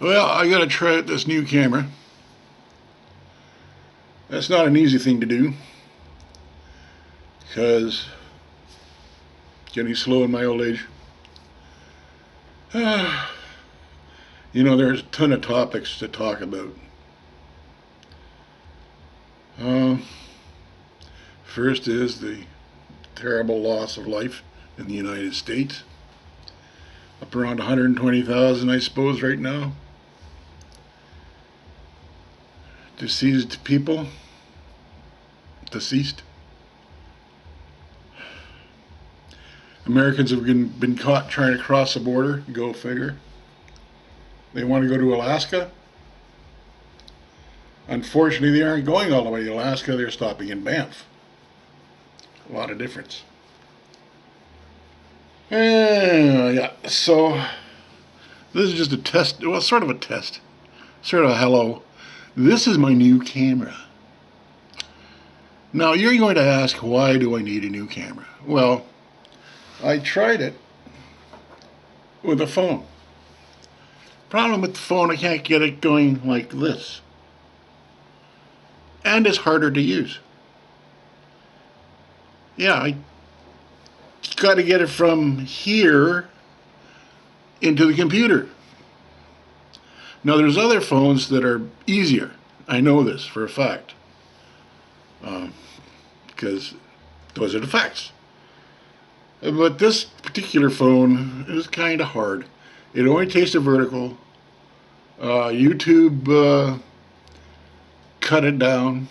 Well, I gotta try out this new camera. That's not an easy thing to do because getting slow in my old age. You know, there's a ton of topics to talk about. Uh, First is the terrible loss of life in the United States. Up around 120,000, I suppose, right now. Deceased people. Deceased. Americans have been caught trying to cross the border. Go figure. They want to go to Alaska. Unfortunately, they aren't going all the way to Alaska. They're stopping in Banff. A lot of difference. Yeah, so this is just a test. Well, sort of a test. Sort of a hello. This is my new camera. Now, you're going to ask, why do I need a new camera? Well, I tried it with a phone. Problem with the phone, I can't get it going like this. And it's harder to use. Yeah, I got to get it from here into the computer. Now, there's other phones that are easier. I know this for a fact. Because those are the facts. But this particular phone is kind of hard. It only takes the vertical. YouTube cut it down.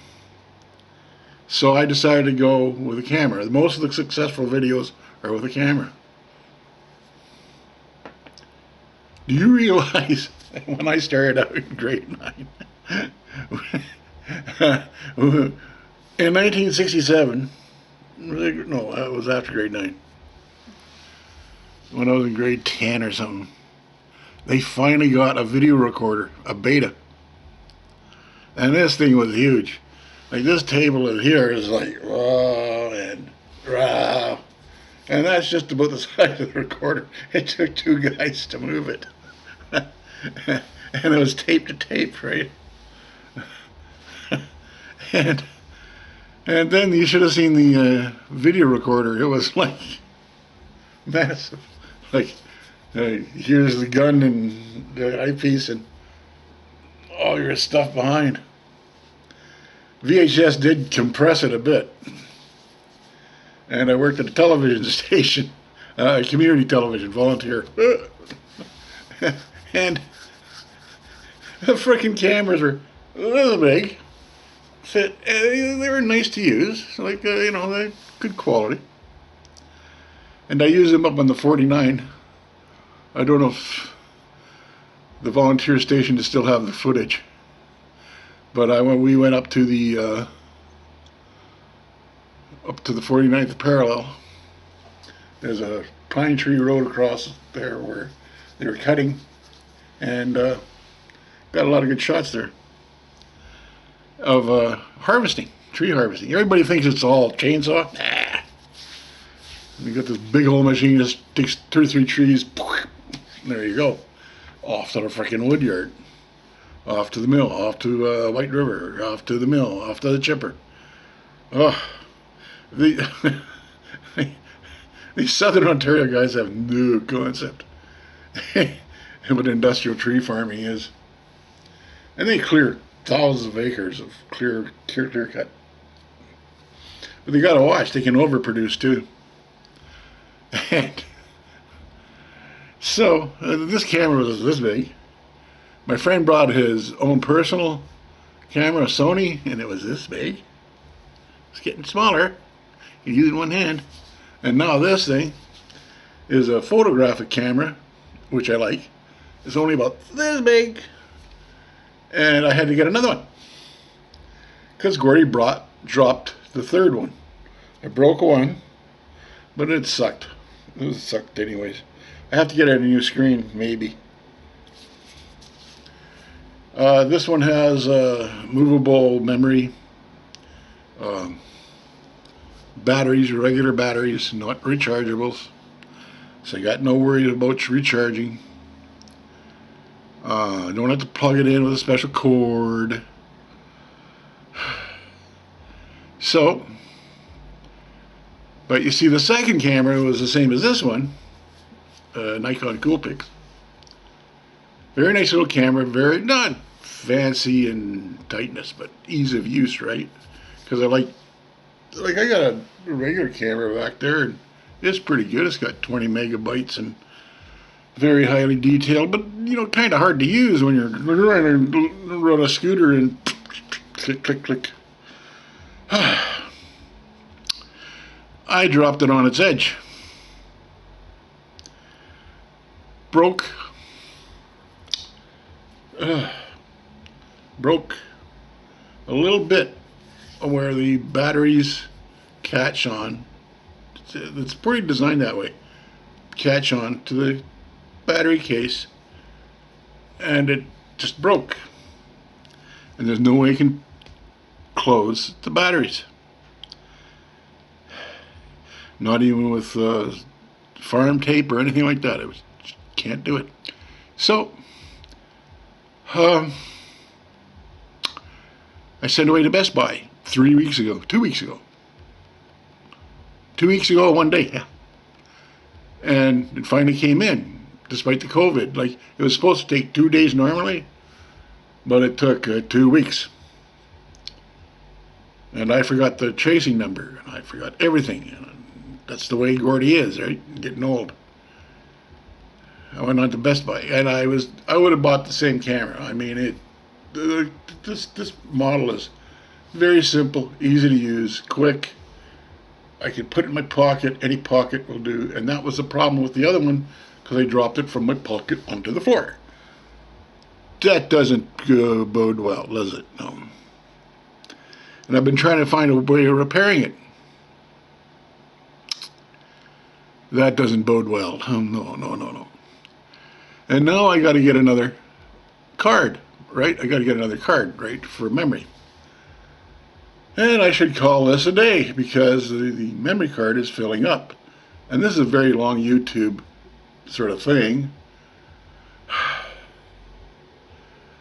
So I decided to go with a camera. Most of the successful videos are with a camera. Do you realize when I started out in grade 9, in 1967, no, it was after grade 9, when I was in grade 10 or something, they finally got a video recorder, a Beta. And this thing was huge. Like, this table in here is like, raw and raw. And that's just about the size of the recorder. It took 2 guys to move it. And it was tape to tape, right? and then you should have seen the video recorder. It was like massive. Like, here's the gun and the eyepiece and all your stuff behind. VHS did compress it a bit. And I worked at a television station, community television, volunteer. And the frickin' cameras were this big. Fit. They were nice to use, like, you know, they good quality. And I used them up on the 49. I don't know if the volunteer station to still have the footage. But we went up to the 49th parallel. There's a pine tree road across there where they were cutting, and got a lot of good shots there of harvesting, tree harvesting. Everybody thinks it's all chainsaw. Nah. You got this big old machine that just takes 2 or 3 trees. There you go, off to the frickin' wood yard. Off to the mill, off to White River, off to the mill, off to the chipper. Oh, these Southern Ontario guys have no concept what industrial tree farming is. And they clear thousands of acres of clear cut. But they gotta watch, they can overproduce too. And so, this camera was this big. My friend brought his own personal camera, a Sony, and it was this big. It's getting smaller. You use it in one hand. And now this thing is a photographic camera, which I like. It's only about this big. And I had to get another one, because Gordie dropped the 3rd one. I broke one, but it sucked. It sucked anyways. I have to get a new screen, maybe. This one has movable memory, batteries, regular batteries, not rechargeables. So I got no worry about recharging. Don't have to plug it in with a special cord. So, but you see, the second camera was the same as this one, Nikon Coolpix. Very nice little camera, very not fancy in tightness, but ease of use, right? Because I got a regular camera back there, and it's pretty good. It's got 20 megabytes and very highly detailed, but kind of hard to use when you're trying to run a scooter and click, click, click. I dropped it on its edge. Broke a little bit where the batteries catch on. It's pretty designed that way. Catch on to the battery case, and it just broke. And there's no way you can close the batteries. Not even with farm tape or anything like that. Can't do it. So, I sent it away to Best Buy 2 weeks ago. 2 weeks ago, one day. Yeah. And it finally came in, despite the COVID. Like, it was supposed to take 2 days normally, but it took 2 weeks. And I forgot the tracing number, and I forgot everything. That's the way Gordie is, right? Getting old. I went on to Best Buy, and I would have bought the same camera. I mean, this model is very simple, easy to use, quick. I could put it in my pocket. Any pocket will do. And that was the problem with the other one, because I dropped it from my pocket onto the floor. That doesn't bode well, does it? No. And I've been trying to find a way of repairing it. That doesn't bode well. Oh, no. And now I got to get another card, right? I got to get another card, right, for memory. And I should call this a day, because the memory card is filling up. And this is a very long YouTube sort of thing.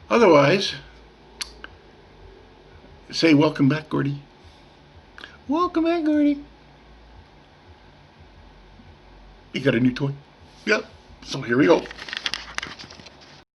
Otherwise, say welcome back, Gordie. Welcome back, Gordie. You got a new toy? Yep. So here we go.